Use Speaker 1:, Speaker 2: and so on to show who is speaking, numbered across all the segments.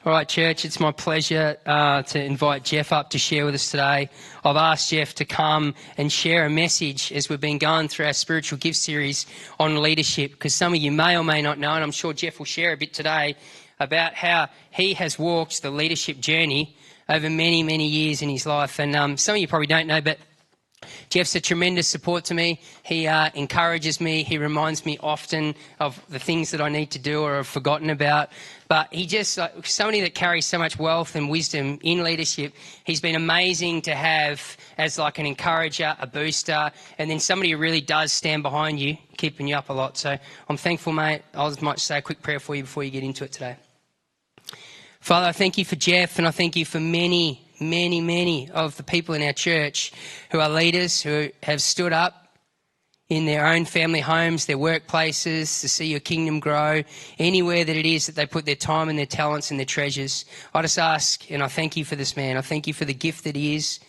Speaker 1: All right, church, it's my pleasure to invite Geoff up to share with us today. I've asked Geoff to come and share a message as we've been going through our spiritual gift series on leadership, because some of you may or may not know, and I'm sure Geoff will share a bit today, about how he has walked the leadership journey over many, many years in his life. And some of you probably don't know, but Geoff's a tremendous support to me. He encourages me. He reminds me often of the things that I need to do or have forgotten about. But he just, somebody that carries so much wealth and wisdom in leadership, he's been amazing to have as like an encourager, a booster, and then somebody who really does stand behind you, keeping you up a lot. So I'm thankful, mate. I might say a quick prayer for you before you get into it today. Father, I thank you for Geoff, and I thank you for many of the people in our church who are leaders, who have stood up in their own family homes, their workplaces, to see your kingdom grow, anywhere that it is that they put their time and their talents and their treasures. I just ask, and I thank you for this man. I thank you for the gift that he is,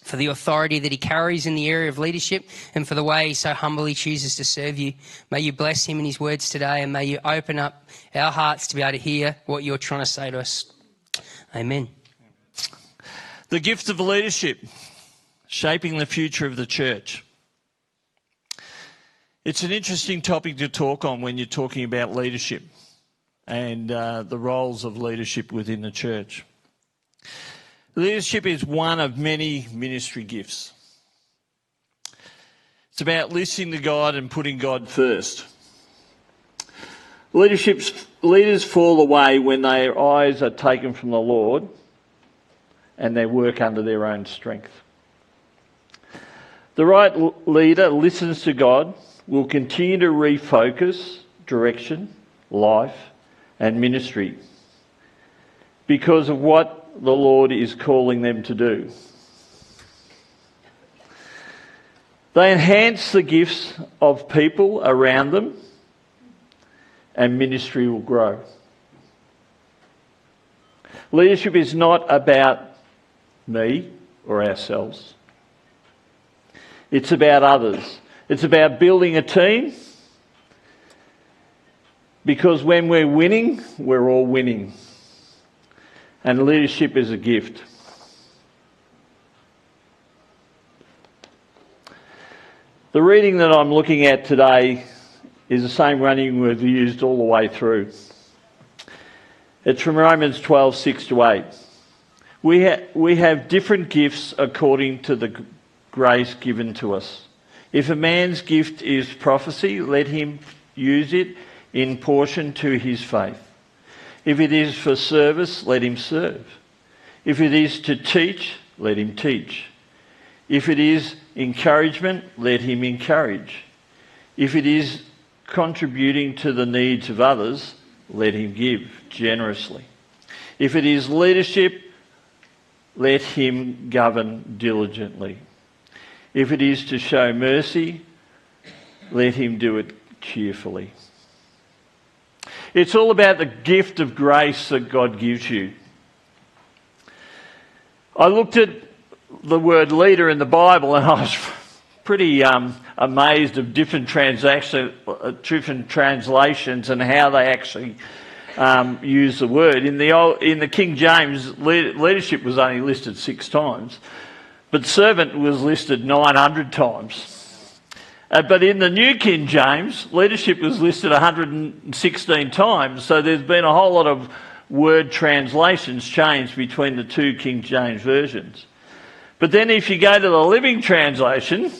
Speaker 1: for the authority that he carries in the area of leadership, and for the way he so humbly chooses to serve you. May you bless him in his words today, and may you open up our hearts to be able to hear what you're trying to say to us. Amen.
Speaker 2: The gift of leadership, shaping the future of the church. It's an interesting topic to talk on when you're talking about leadership and the roles of leadership within the church. Leadership is one of many ministry gifts. It's about listening to God and putting God first. Leaders fall away when their eyes are taken from the Lord and they work under their own strength. The right leader listens to God, will continue to refocus direction, life and ministry because of what the Lord is calling them to do. They enhance the gifts of people around them and ministry will grow. Leadership is not about me or ourselves. It's about others. It's about building a team, because when we're winning, we're all winning. And leadership is a gift. The reading that I'm looking at today is the same reading we've used all the way through. It's from Romans 12, 6-8. We have different gifts according to the grace given to us. If a man's gift is prophecy, let him use it in portion to his faith. If it is for service, let him serve. If it is to teach, let him teach. If it is encouragement, let him encourage. If it is contributing to the needs of others, let him give generously. If it is leadership, let him govern diligently. If it is to show mercy, let him do it cheerfully. It's all about the gift of grace that God gives you. I looked at the word leader in the Bible and I was pretty amazed of different translations and how they actually use the word. In the King James, leadership was only listed 6 times. But servant was listed 900 times. But in the New King James, leadership was listed 116 times. So there's been a whole lot of word translations changed between the 2 King James versions. But then if you go to the Living Translation,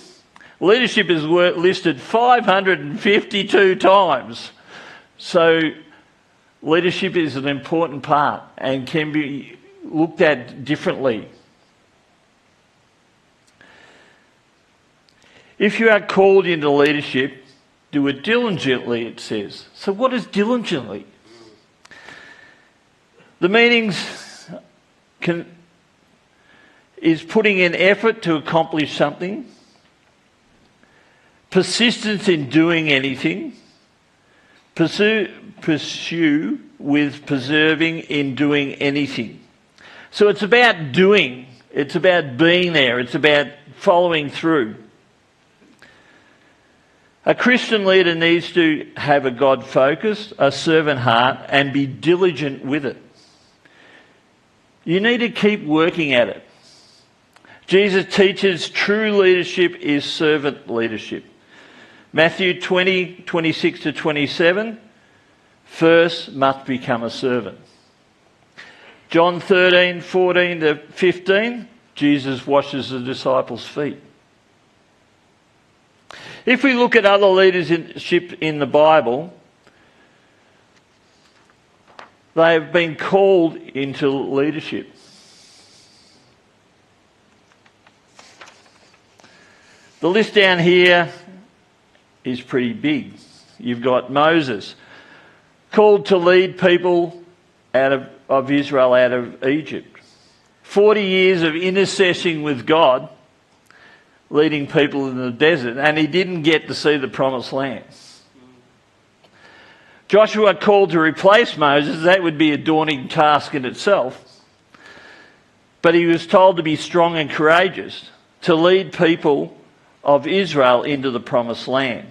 Speaker 2: leadership is listed 552 times. So leadership is an important part and can be looked at differently. If you are called into leadership, do it diligently, it says. So what is diligently? The meanings is putting in effort to accomplish something, persistence in doing anything, pursue with persevering in doing anything. So it's about doing, it's about being there, it's about following through. A Christian leader needs to have a God focus, a servant heart, and be diligent with it. You need to keep working at it. Jesus teaches true leadership is servant leadership. Matthew 20:26 to 27, first must become a servant. John 13:14 to 15, Jesus washes the disciples' feet. If we look at other leadership in the Bible, they have been called into leadership. The list down here is pretty big. You've got Moses, called to lead people of Israel out of Egypt. 40 years of intercessing with God, leading people in the desert, and he didn't get to see the promised land. Joshua called to replace Moses. That would be a daunting task in itself. But he was told to be strong and courageous, to lead people of Israel into the promised land.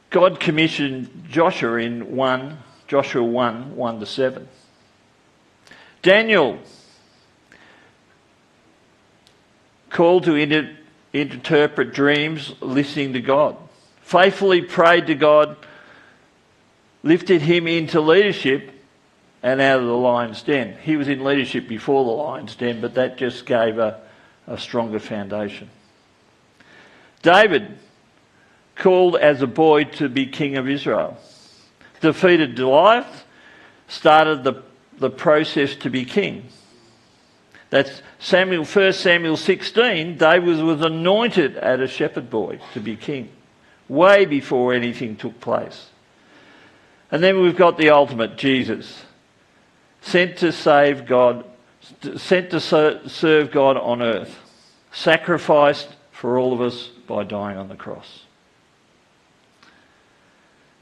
Speaker 2: God commissioned Joshua in Joshua 1 to 7. Daniel, called to interpret dreams, listening to God. Faithfully prayed to God, lifted him into leadership and out of the lion's den. He was in leadership before the lion's den, but that just gave a stronger foundation. David, called as a boy to be king of Israel. Defeated Goliath, started the process to be king. That's 1 Samuel 16, David was anointed as a shepherd boy to be king, way before anything took place. And then we've got the ultimate, Jesus, sent to serve God on earth, sacrificed for all of us by dying on the cross.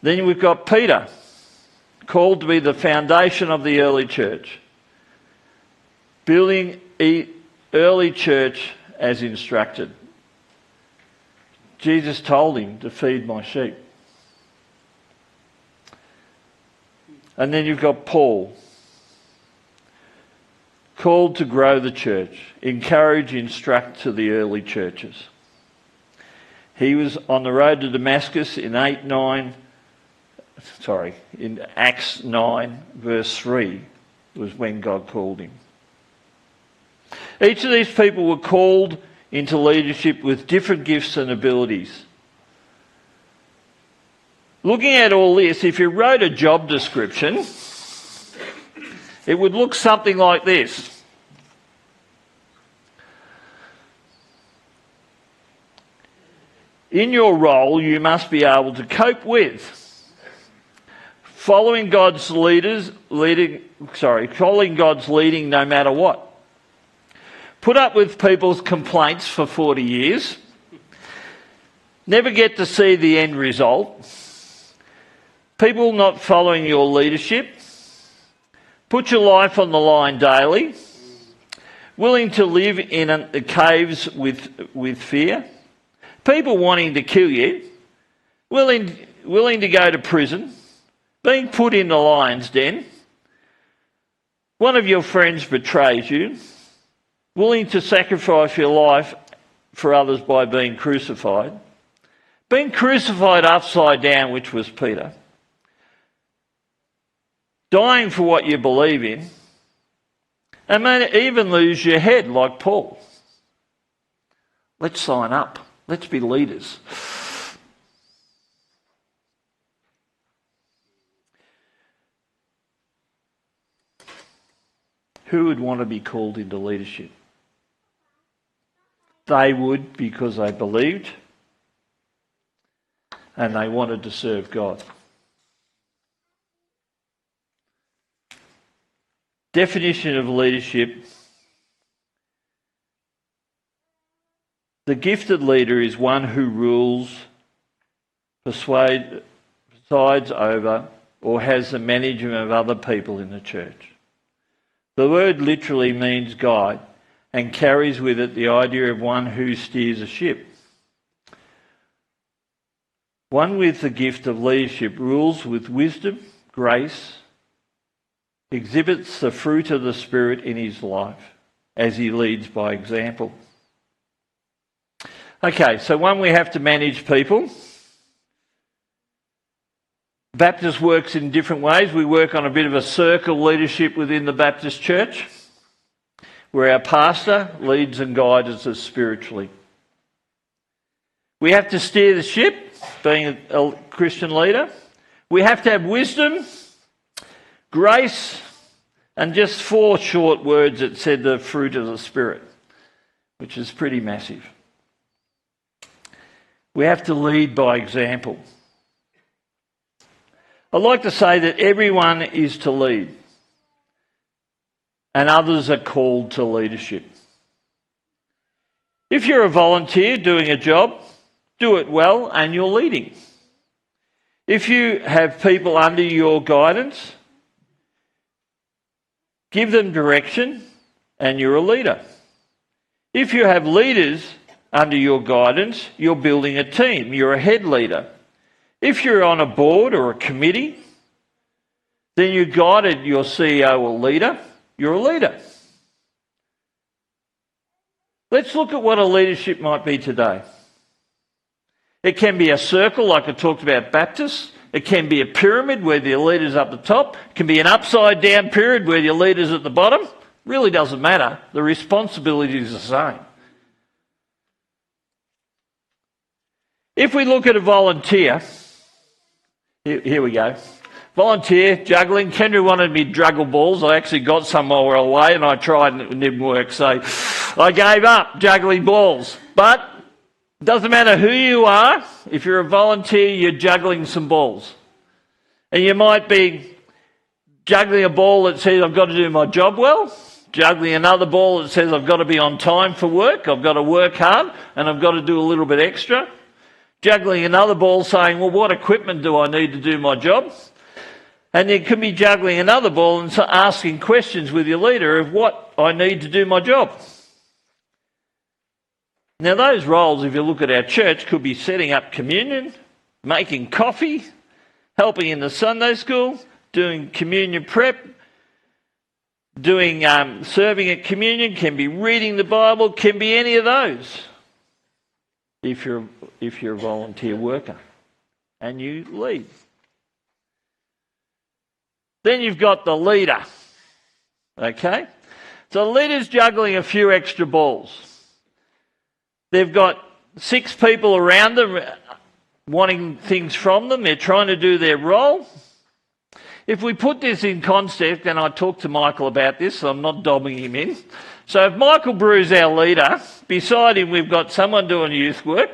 Speaker 2: Then we've got Peter, called to be the foundation of the early church, building early church as instructed. Jesus told him to feed my sheep. And then you've got Paul, called to grow the church, encourage, instruct to the early churches. He was on the road to Damascus in Acts 9 verse 3 was when God called him. Each of these people were called into leadership with different gifts and abilities. Looking at all this, if you wrote a job description, it would look something like this. In your role, you must be able to cope with following God's leading no matter what. Put up with people's complaints for 40 years. Never get to see the end result. People not following your leadership. Put your life on the line daily. Willing to live in the caves with fear. People wanting to kill you. Willing to go to prison. Being put in the lion's den. One of your friends betrays you. Willing to sacrifice your life for others by being crucified. Being crucified upside down, which was Peter. Dying for what you believe in. And may even lose your head like Paul. Let's sign up. Let's be leaders. Who would want to be called into leadership? They would, because they believed and they wanted to serve God. Definition of leadership. The gifted leader is one who rules, presides over, or has the management of other people in the church. The word literally means guide and carries with it the idea of one who steers a ship. One with the gift of leadership rules with wisdom, grace, exhibits the fruit of the Spirit in his life as he leads by example. Okay, so one, we have to manage people. Baptist works in different ways. We work on a bit of a circle leadership within the Baptist church, where our pastor leads and guides us spiritually. We have to steer the ship, being a Christian leader. We have to have wisdom, grace, and just 4 short words that said the fruit of the Spirit, which is pretty massive. We have to lead by example. I'd like to say that everyone is to lead, and others are called to leadership. If you're a volunteer doing a job, do it well and you're leading. If you have people under your guidance, give them direction and you're a leader. If you have leaders under your guidance, you're building a team. You're a head leader. If you're on a board or a committee, then you guided your CEO or leader, you're a leader. Let's look at what a leadership might be today. It can be a circle, like I talked about Baptists. It can be a pyramid where the leader's up the top. It can be an upside-down pyramid where your leader's at the bottom. Really doesn't matter. The responsibility is the same. If we look at a volunteer, here we go. Volunteer, juggling. Kendra wanted me to juggle balls. I actually got some while we were away and I tried and it didn't work. So I gave up juggling balls. But it doesn't matter who you are. If you're a volunteer, you're juggling some balls. And you might be juggling a ball that says, I've got to do my job well. Juggling another ball that says, I've got to be on time for work. I've got to work hard and I've got to do a little bit extra. Juggling another ball saying, well, what equipment do I need to do my job? And you could be juggling another ball and asking questions with your leader of what I need to do my job. Now those roles, if you look at our church, could be setting up communion, making coffee, helping in the Sunday school, doing communion prep, doing serving at communion, can be reading the Bible, can be any of those. If you're a volunteer worker and you lead. Then you've got the leader. Okay? So the leader's juggling a few extra balls. They've got 6 people around them wanting things from them. They're trying to do their role. If we put this in concept, and I talked to Michael about this, so I'm not dobbing him in. So if Michael Brew's our leader, beside him we've got someone doing youth work,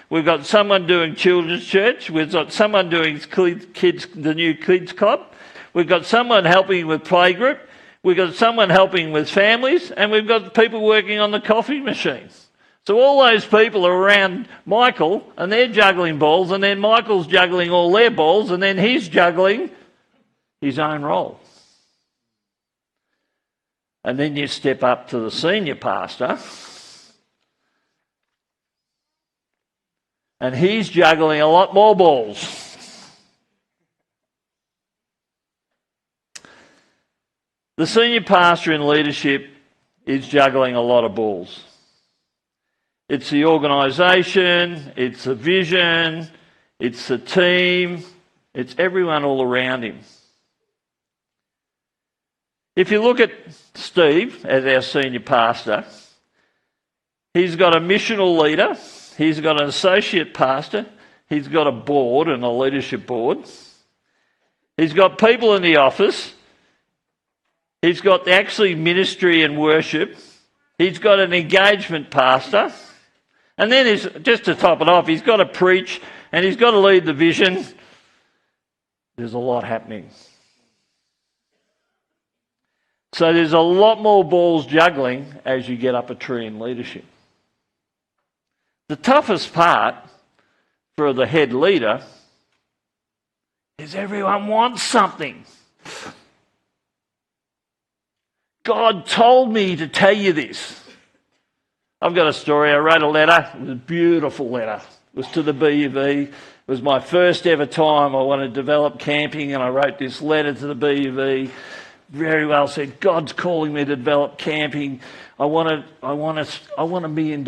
Speaker 2: we've got someone doing children's church, we've got someone doing the new kids club, we've got someone helping with playgroup, we've got someone helping with families, and we've got people working on the coffee machines. So all those people are around Michael, and they're juggling balls, and then Michael's juggling all their balls, and then he's juggling his own role. And then you step up to the senior pastor, and he's juggling a lot more balls. The senior pastor in leadership is juggling a lot of balls. It's the organisation, it's the vision, it's the team, it's everyone all around him. If you look at Steve as our senior pastor, he's got a missional leader, he's got an associate pastor, he's got a board and a leadership board, he's got people in the office, he's got actually ministry and worship, he's got an engagement pastor, and then just to top it off, he's got to preach and he's got to lead the vision. There's a lot happening. So there's a lot more balls juggling as you get up a tree in leadership. The toughest part for the head leader is everyone wants something. God told me to tell you this. I've got a story. I wrote a letter. It was a beautiful letter. It was to the BUV. It was my first ever time I wanted to develop camping, and I wrote this letter to the BUV. Very well said, God's calling me to develop camping. I want $1 million.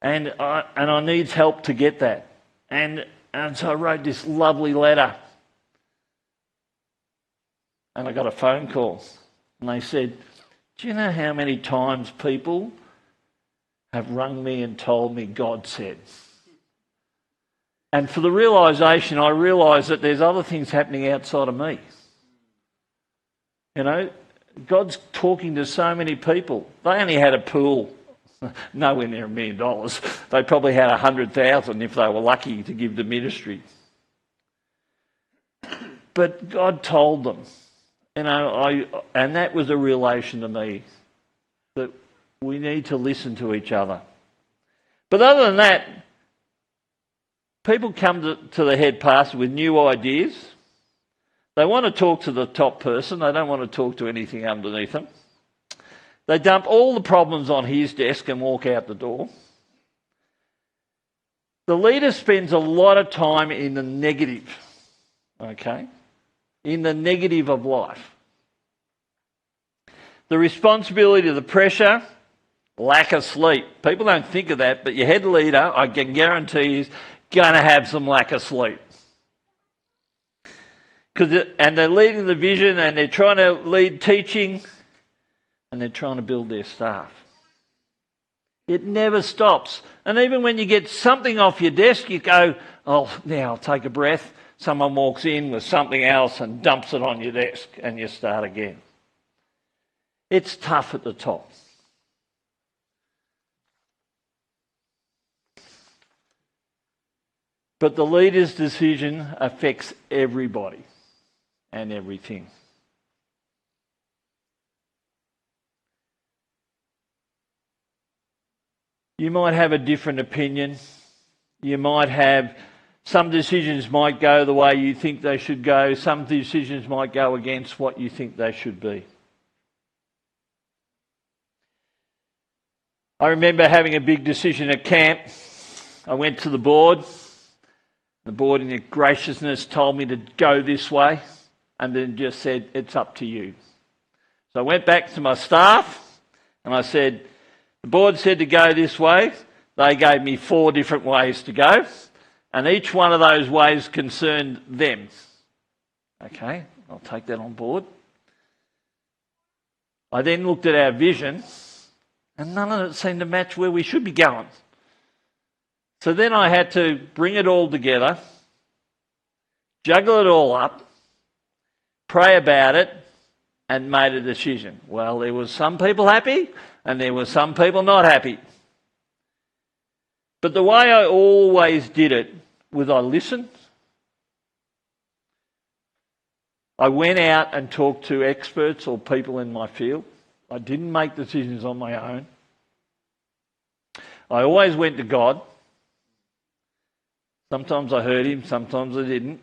Speaker 2: And I need help to get that. And so I wrote this lovely letter. And I got a phone call. And they said, do you know how many times people have rung me and told me God said? And for the realisation, I realised that there's other things happening outside of me. You know, God's talking to so many people. They only had a pool, nowhere near $1 million. They probably had 100,000 if they were lucky to give to ministry. But God told them, you know, and that was a revelation to me, that we need to listen to each other. But other than that, people come to the head pastor with new ideas. They want to talk to the top person. They don't want to talk to anything underneath them. They dump all the problems on his desk and walk out the door. The leader spends a lot of time in the negative, okay? In the negative of life. The responsibility, the pressure, lack of sleep. People don't think of that, but your head leader, I can guarantee, is going to have some lack of sleep. And they're leading the vision, and they're trying to lead teaching, and they're trying to build their staff. It never stops. And even when you get something off your desk, you go, oh, now I'll take a breath. Someone walks in with something else and dumps it on your desk, and you start again. It's tough at the top. But the leader's decision affects everybody and everything. You might have a different opinion. You might have, some decisions might go the way you think they should go. Some decisions might go against what you think they should be. I remember having a big decision at camp. I went to the board. The board in their graciousness told me to go this way, and then just said, it's up to you. So I went back to my staff and I said, the board said to go this way. They gave me 4 different ways to go, and each one of those ways concerned them. Okay, I'll take that on board. I then looked at our vision, and none of it seemed to match where we should be going. So then I had to bring it all together, juggle it all up, pray about it, and made a decision. Well, there were some people happy, and there were some people not happy. But the way I always did it was I listened. I went out and talked to experts or people in my field. I didn't make decisions on my own. I always went to God. Sometimes I heard him, sometimes I didn't.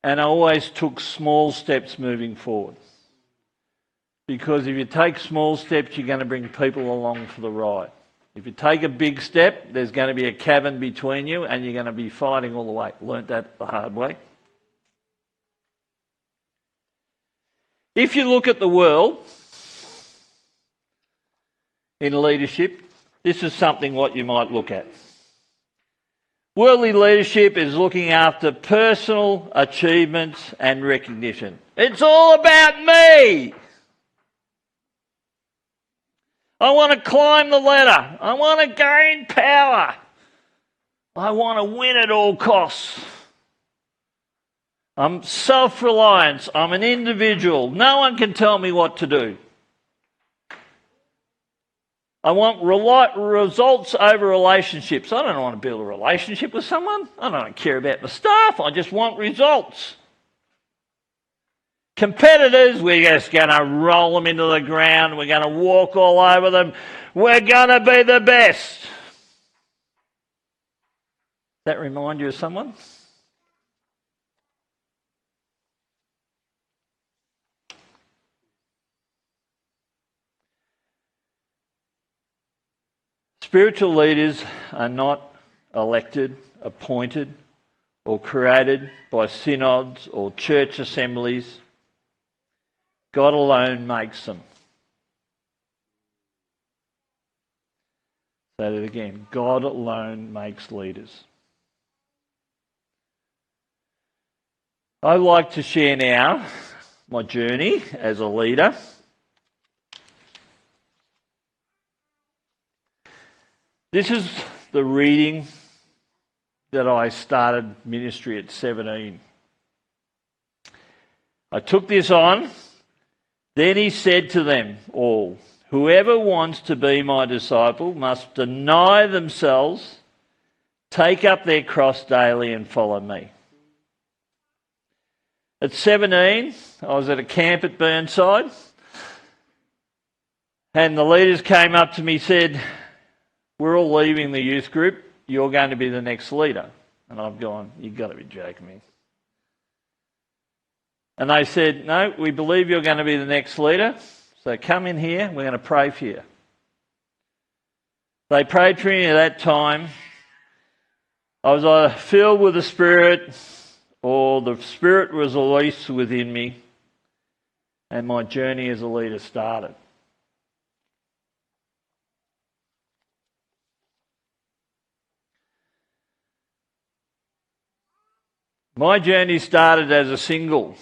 Speaker 2: And I always took small steps moving forward. Because if you take small steps, you're going to bring people along for the ride. If you take a big step, there's going to be a cavern between you and you're going to be fighting all the way. Learned that the hard way. If you look at the world in leadership, this is something what you might look at. Worldly leadership is looking after personal achievements and recognition. It's all about me. I want to climb the ladder. I want to gain power. I want to win at all costs. I'm self-reliant. I'm an individual. No one can tell me what to do. I want results over relationships. I don't want to build a relationship with someone. I don't care about the staff. I just want results. Competitors, we're just going to roll them into the ground. We're going to walk all over them. We're going to be the best. That remind you of someone? Spiritual leaders are not elected, appointed, or created by synods or church assemblies. God alone makes them. Say that again. God alone makes leaders. I'd like to share now my journey as a leader. This is the reading that I started ministry at 17. I took this on. Then he said to them all, "Whoever wants to be my disciple must deny themselves, take up their cross daily and follow me." At 17, I was at a camp at Burnside, and the leaders came up to me and said, "We're all leaving the youth group. You're going to be the next leader." And I've gone, "You've got to be joking me." And they said, "No, we believe you're going to be the next leader. So come in here, we're going to pray for you." They prayed for me at that time. I was either filled with the Spirit or the Spirit was released within me, and my journey as a leader started. My journey started as a single.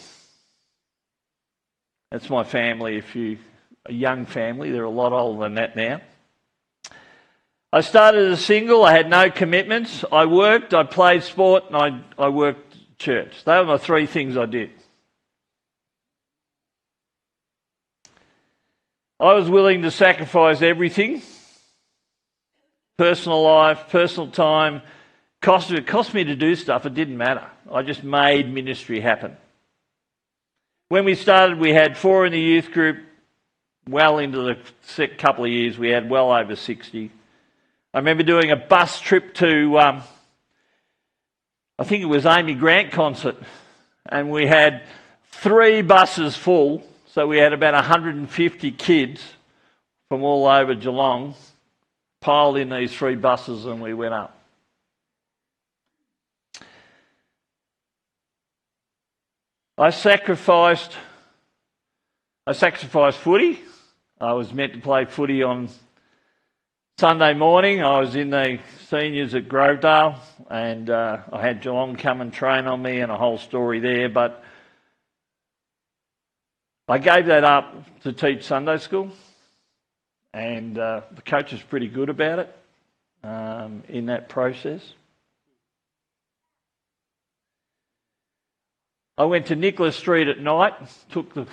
Speaker 2: That's my family. A young family, they're a lot older than that now. I started as a single. I had no commitments. I worked, I played sport, and I worked church. They were the three things I did. I was willing to sacrifice everything. Personal life, personal time. It cost me to do stuff. It didn't matter. I just made ministry happen. When we started, we had 4 in the youth group. Well into the couple of years, we had well over 60. I remember doing a bus trip to, I think it was Amy Grant concert, and we had 3 buses full, so we had about 150 kids from all over Geelong piled in these 3 buses, and we went up. I sacrificed footy. I was meant to play footy on Sunday morning. I was in the seniors at Grovedale, and I had Geelong come and train on me and a whole story there, but I gave that up to teach Sunday school, and the coach was pretty good about it in that process. I went to Nicholas Street at night, took the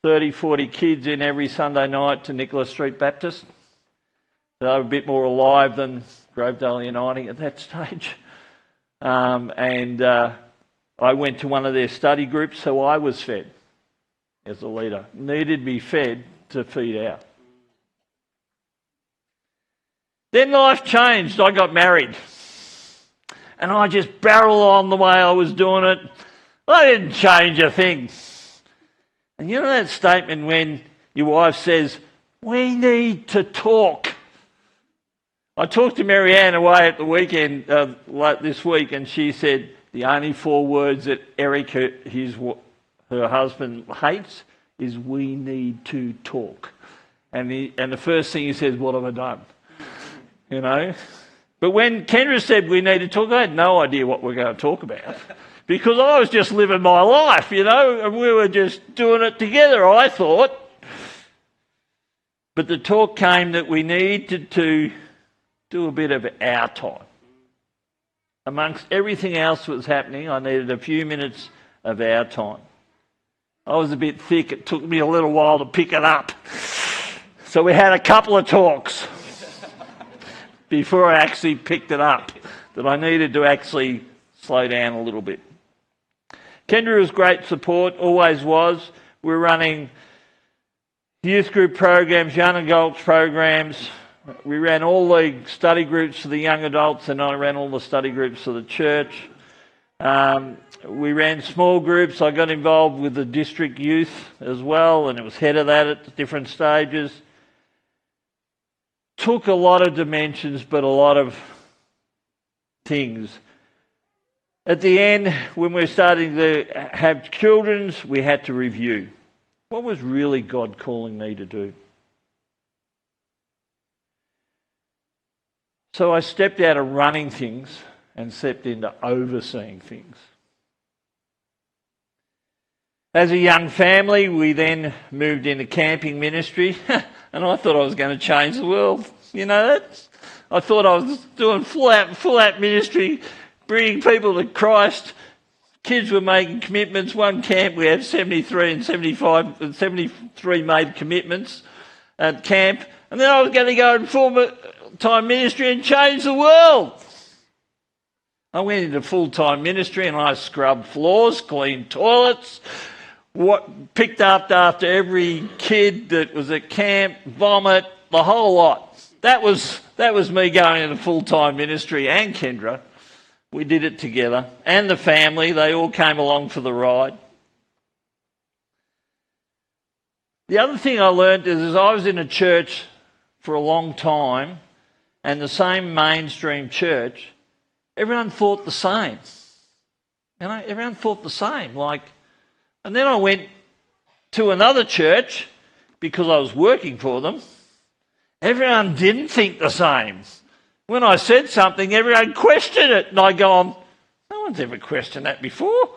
Speaker 2: 30, 40 kids in every Sunday night to Nicholas Street Baptist. They were a bit more alive than Grovedale Uniting at that stage. And I went to one of their study groups, so I was fed as a leader. Needed to be fed to feed out. Then life changed. I got married. And I just barreled on the way I was doing it. I didn't change a thing. And you know that statement when your wife says, "We need to talk." I talked to Marianne away at the weekend, this week, and she said the only 4 words that Eric, her husband, hates is "we need to talk." And the first thing he says, "What have I done?" You know? But when Kendra said we need to talk, I had no idea what we're going to talk about because I was just living my life, you know, and we were just doing it together, I thought. But the talk came that we needed to do a bit of our time. Amongst everything else that was happening, I needed a few minutes of our time. I was a bit thick. It took me a little while to pick it up. So we had a couple of talks before I actually picked it up, that I needed to actually slow down a little bit. Kendra was great support, always was. We're running youth group programs, young adults programs. We ran all the study groups for the young adults, and I ran all the study groups for the church. We ran small groups. I got involved with the district youth as well, and it was head of that at different stages. took a lot of dimensions, but a lot of things. At the end, when we were starting to have children, we had to review. What was really God calling me to do? So I stepped out of running things and stepped into overseeing things. As a young family, we then moved into camping ministry, and I thought I was going to change the world. You know that? I thought I was doing full out ministry, bringing people to Christ. Kids were making commitments. One camp, we had 73 and 73 made commitments at camp. And then I was going to go and full-time ministry and change the world. I went into full-time ministry and I scrubbed floors, cleaned toilets, picked up after every kid that was at camp, vomit, the whole lot. That was me going into full-time ministry, and Kendra. We did it together. And the family, they all came along for the ride. The other thing I learned is I was in a church for a long time, and the same mainstream church, everyone thought the same. You know, everyone thought the same. And then I went to another church because I was working for them. Everyone didn't think the same. When I said something, everyone questioned it. And I go, no one's ever questioned that before.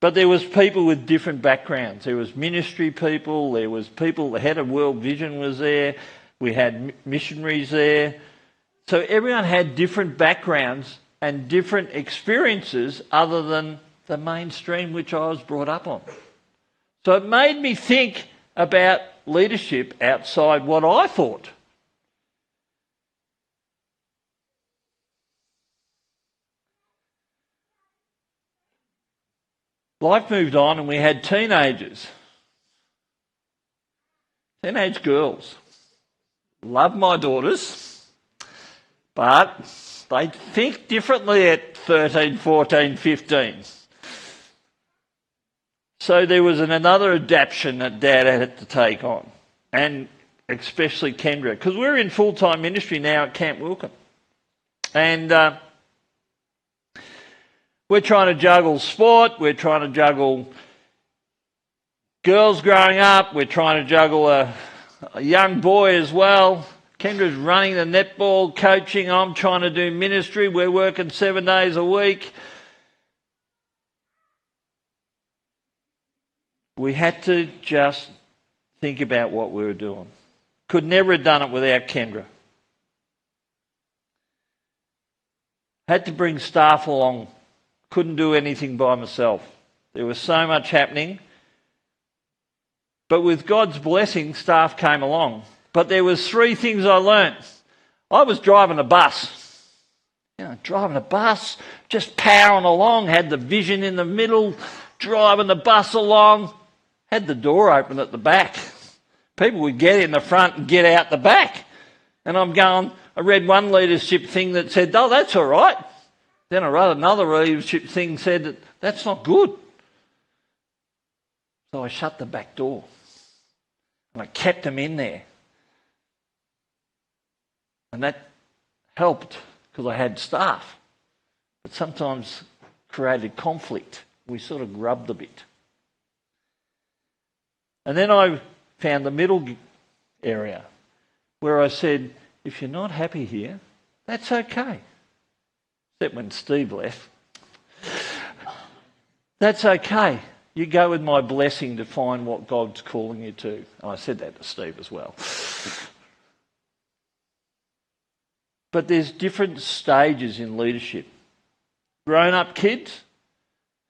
Speaker 2: But there was people with different backgrounds. There was ministry people. There was people, the head of World Vision was there. We had missionaries there. So everyone had different backgrounds and different experiences other than the mainstream which I was brought up on. So it made me think about leadership outside what I thought. Life moved on and we had teenagers. Teenage girls. Love my daughters, but they think differently at 13, 14, 15. So there was another adaptation that Dad had to take on, and especially Kendra, because we're in full-time ministry now at Camp Wilkin. And we're trying to juggle sport, we're trying to juggle girls growing up, we're trying to juggle a young boy as well. Kendra's running the netball, coaching, I'm trying to do ministry, we're working 7 days a week. We had to just think about what we were doing. Could never have done it without Kendra. Had to bring staff along. Couldn't do anything by myself. There was so much happening. But with God's blessing, staff came along. But there was 3 things I learnt. I was driving a bus. Driving a bus, just powering along, had the vision in the middle, driving the bus along. Had the door open at the back. People would get in the front and get out the back. And I read one leadership thing that said, oh, that's all right. Then I read another leadership thing said that that's not good. So I shut the back door. And I kept them in there. And that helped because I had staff. But sometimes created conflict. We sort of grubbed a bit. And then I found the middle area where I said, if you're not happy here, that's okay. Except when Steve left. That's okay. You go with my blessing to find what God's calling you to. And I said that to Steve as well. But there's different stages in leadership. Grown-up kids,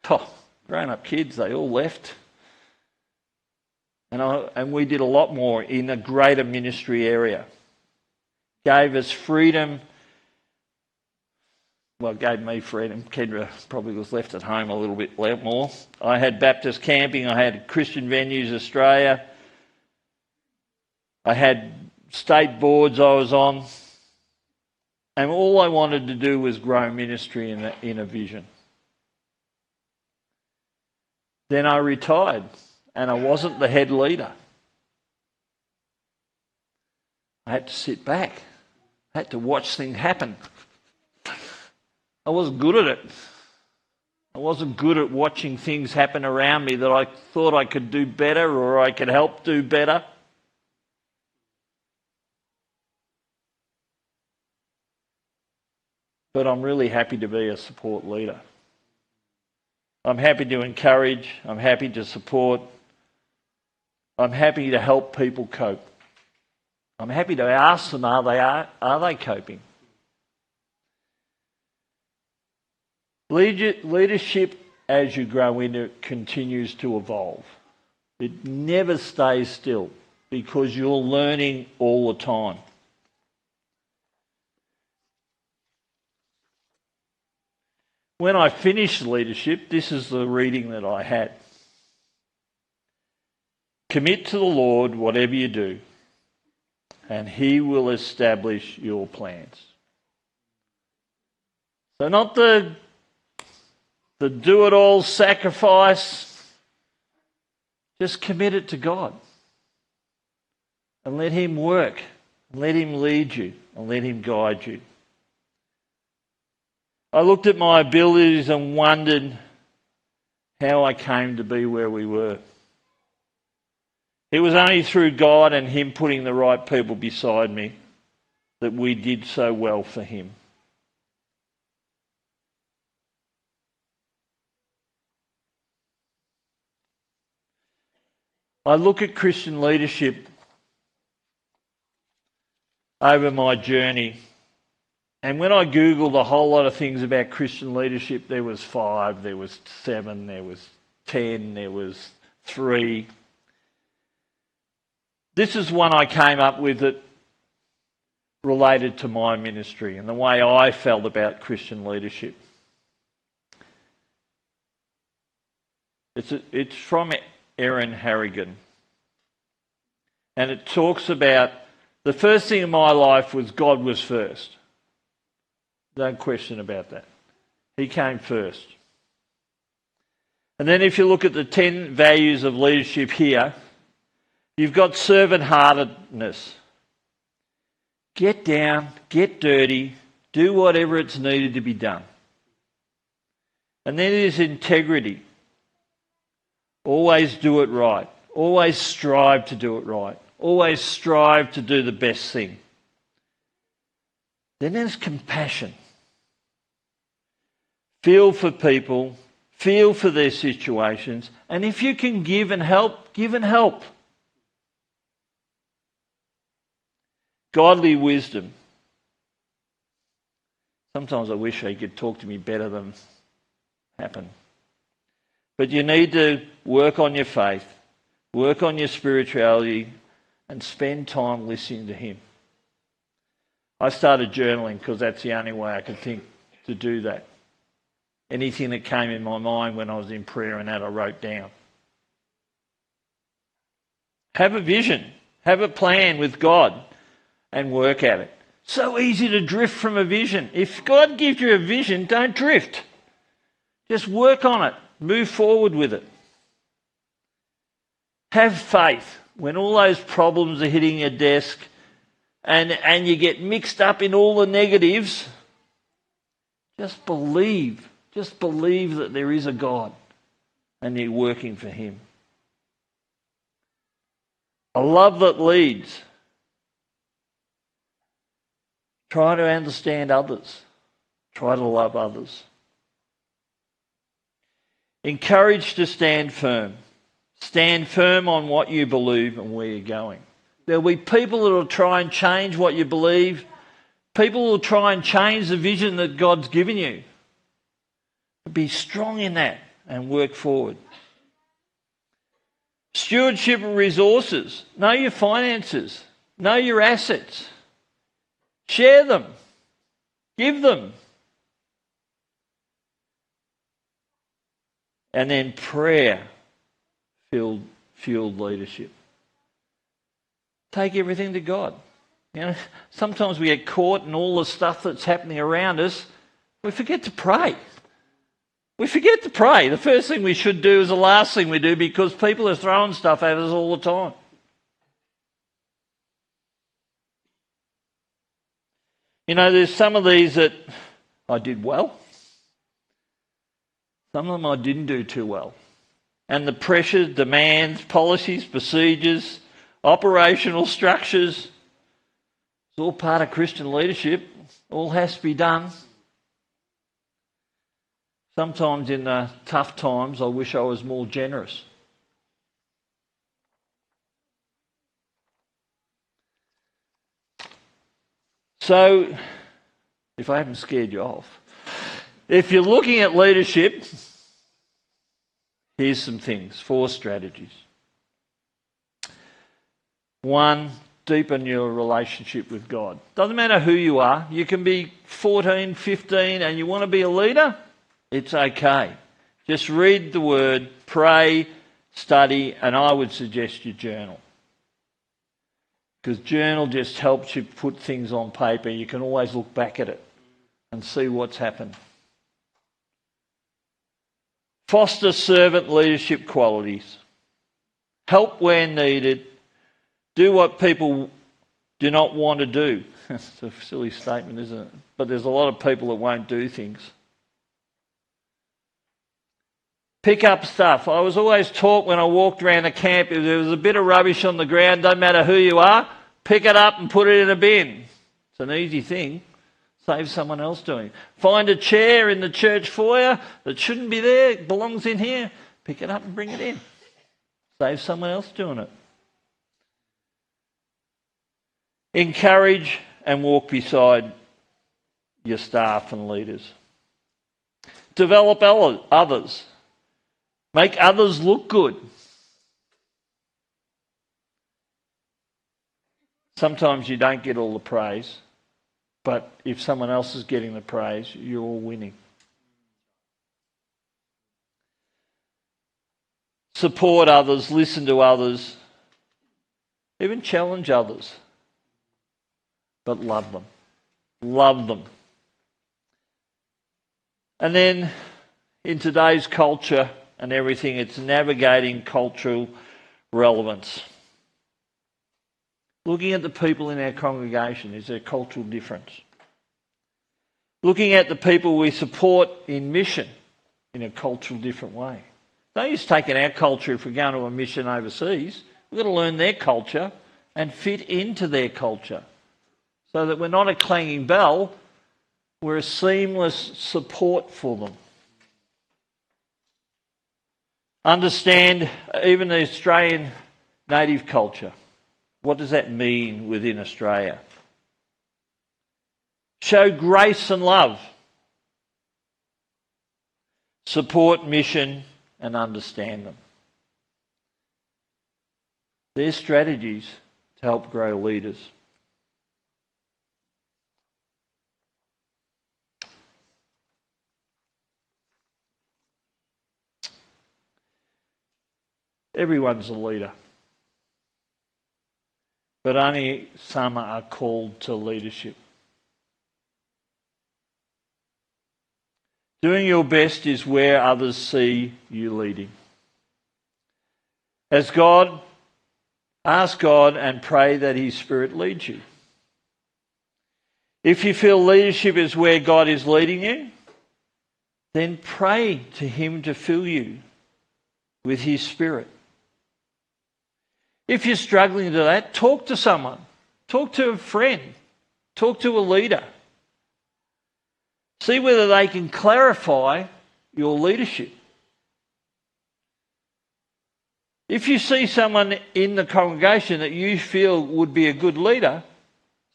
Speaker 2: they all left. And we did a lot more in a greater ministry area. Gave us freedom. Well, it gave me freedom. Kendra probably was left at home a little bit more. I had Baptist camping. I had Christian Venues Australia. I had state boards I was on. And all I wanted to do was grow ministry in a vision. Then I retired. And I wasn't the head leader. I had to sit back. I had to watch things happen. I wasn't good at it. I wasn't good at watching things happen around me that I thought I could do better or I could help do better. But I'm really happy to be a support leader. I'm happy to encourage. I'm happy to support. I'm happy to help people cope. I'm happy to ask them, are they coping? Leadership, as you grow into it, continues to evolve. It never stays still because you're learning all the time. When I finished leadership, this is the reading that I had. Commit to the Lord whatever you do, and He will establish your plans. So not the do-it-all sacrifice. Just commit it to God. And let Him work. Let Him lead you. And let Him guide you. I looked at my abilities and wondered how I came to be where we were. It was only through God and Him putting the right people beside me that we did so well for Him. I look at Christian leadership over my journey, and when I Googled a whole lot of things about Christian leadership, there was 5, there was 7, there was 10, there was 3. This is one I came up with that related to my ministry and the way I felt about Christian leadership. It's from Erin Harrigan. And it talks about the first thing in my life was God was first. No question about that. He came first. And then if you look at the 10 values of leadership here, you've got servant-heartedness. Get down, get dirty, do whatever it's needed to be done. And then there's integrity. Always do it right. Always strive to do it right. Always strive to do the best thing. Then there's compassion. Feel for people, feel for their situations, and if you can give and help, give and help. Godly wisdom. Sometimes I wish they could talk to me better than happen. But you need to work on your faith, work on your spirituality, and spend time listening to Him. I started journaling because that's the only way I could think to do that. Anything that came in my mind when I was in prayer and that I wrote down. Have a vision, have a plan with God and work at it. So easy to drift from a vision. If God gives you a vision, don't drift. Just work on it. Move forward with it. Have faith. When all those problems are hitting your desk and you get mixed up in all the negatives, just believe. Just believe that there is a God and you're working for Him. A love that leads. Try to understand others. Try to love others. Encourage to stand firm. Stand firm on what you believe and where you're going. There'll be people that will try and change what you believe. People will try and change the vision that God's given you. Be strong in that and work forward. Stewardship of resources. Know your finances. Know your assets. Share them. Give them. And then prayer-fueled leadership. Take everything to God. You know, sometimes we get caught in all the stuff that's happening around us. We forget to pray. We forget to pray. The first thing we should do is the last thing we do because people are throwing stuff at us all the time. You know, there's some of these that I did well. Some of them I didn't do too well. And the pressures, demands, policies, procedures, operational structures, it's all part of Christian leadership. All has to be done. Sometimes in the tough times, I wish I was more generous. So, if I haven't scared you off, if you're looking at leadership, here's some things, 4 strategies. 1, deepen your relationship with God. Doesn't matter who you are. You can be 14, 15 and you want to be a leader. It's okay. Just read the word, pray, study, and I would suggest you journal. Because journal just helps you put things on paper. You can always look back at it and see what's happened. Foster servant leadership qualities. Help where needed. Do what people do not want to do. It's a silly statement, isn't it? But there's a lot of people that won't do things. Pick up stuff. I was always taught when I walked around the camp, if there was a bit of rubbish on the ground, don't matter who you are, pick it up and put it in a bin. It's an easy thing. Save someone else doing it. Find a chair in the church foyer that shouldn't be there, it belongs in here. Pick it up and bring it in. Save someone else doing it. Encourage and walk beside your staff and leaders. Develop others. Make others look good. Sometimes you don't get all the praise, but if someone else is getting the praise, you're all winning. Support others, listen to others, even challenge others, but love them. Love them. And then in today's culture and everything, it's navigating cultural relevance. Looking at the people in our congregation, is there a cultural difference? Looking at the people we support in mission in a cultural different way. Don't use taking our culture if we're going to a mission overseas. We've got to learn their culture and fit into their culture so that we're not a clanging bell, we're a seamless support for them. Understand even the Australian native culture. What does that mean within Australia? Show grace and love. Support mission and understand them. They're strategies to help grow leaders. Everyone's a leader, but only some are called to leadership. Doing your best is where others see you leading. Ask God and pray that His Spirit leads you. If you feel leadership is where God is leading you, then pray to Him to fill you with His Spirit. If you're struggling to do that, talk to someone. Talk to a friend. Talk to a leader. See whether they can clarify your leadership. If you see someone in the congregation that you feel would be a good leader,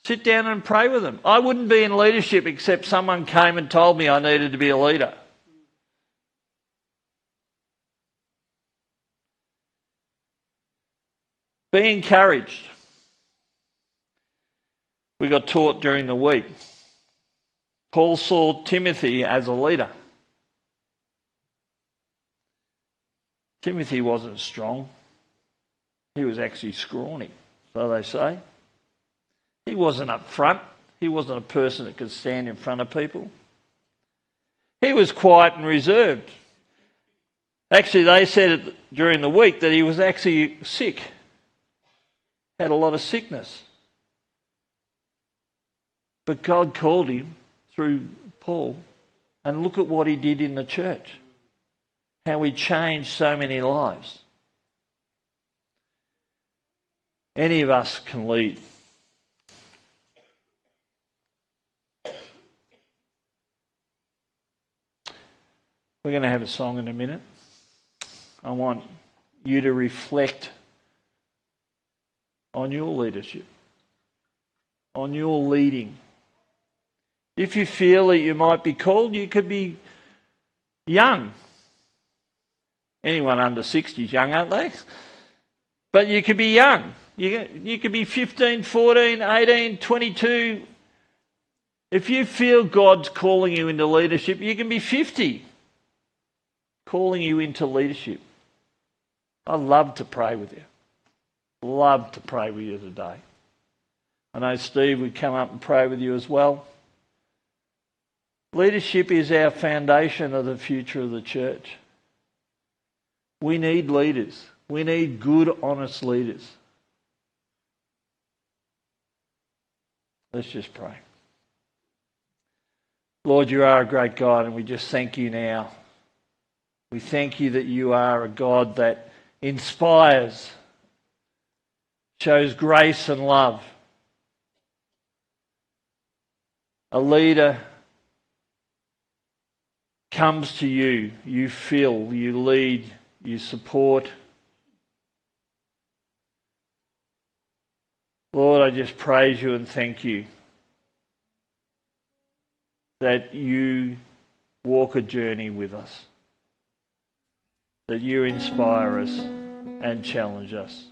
Speaker 2: sit down and pray with them. I wouldn't be in leadership except someone came and told me I needed to be a leader. Be encouraged. We got taught during the week. Paul saw Timothy as a leader. Timothy wasn't strong. He was actually scrawny, so they say. He wasn't up front. He wasn't a person that could stand in front of people. He was quiet and reserved. Actually, they said during the week that he was actually sick. Had a lot of sickness. But God called him through Paul, and look at what he did in the church. How he changed so many lives. Any of us can lead. We're going to have a song in a minute. I want you to reflect on your leadership, on your leading. If you feel that you might be called, you could be young. Anyone under 60 is young, aren't they? But you could be young. You could be 15, 14, 18, 22. If you feel God's calling you into leadership, you can be 50, calling you into leadership. I'd love to pray with you. Love to pray with you today. I know Steve would come up and pray with you as well. Leadership is our foundation of the future of the church. We need leaders. We need good, honest leaders. Let's just pray. Lord, you are a great God, and we just thank you now. We thank you that you are a God that inspires, shows grace and love. A leader comes to you, you fill, you lead, you support. Lord, I just praise you and thank you that you walk a journey with us, that you inspire us and challenge us.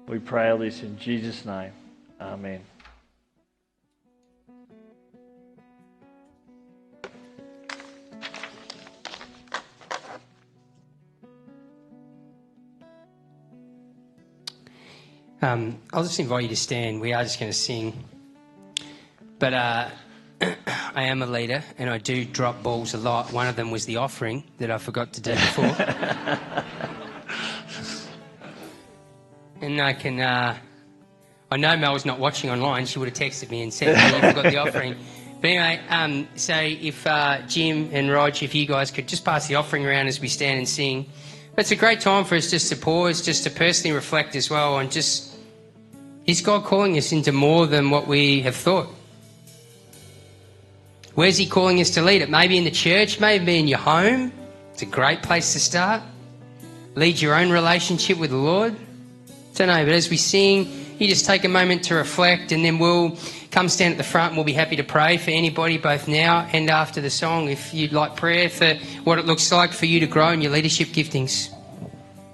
Speaker 2: We pray all this in Jesus' name. Amen.
Speaker 1: I'll just invite you to stand. We are just going to sing. But I am a leader and I do drop balls a lot. One of them was the offering that I forgot to do before. And I know Mel's not watching online. She would have texted me and said, hey, you forgot the offering. But anyway, so if Jim and Rog, if you guys could just pass the offering around as we stand and sing. But it's a great time for us just to pause, just to personally reflect as well on just, is God calling us into more than what we have thought? Where's he calling us to lead? It may be in the church, maybe in your home. It's a great place to start. Lead your own relationship with the Lord. Don't know, but as we sing, you just take a moment to reflect, and then we'll come stand at the front and we'll be happy to pray for anybody both now and after the song if you'd like prayer for what it looks like for you to grow in your leadership giftings.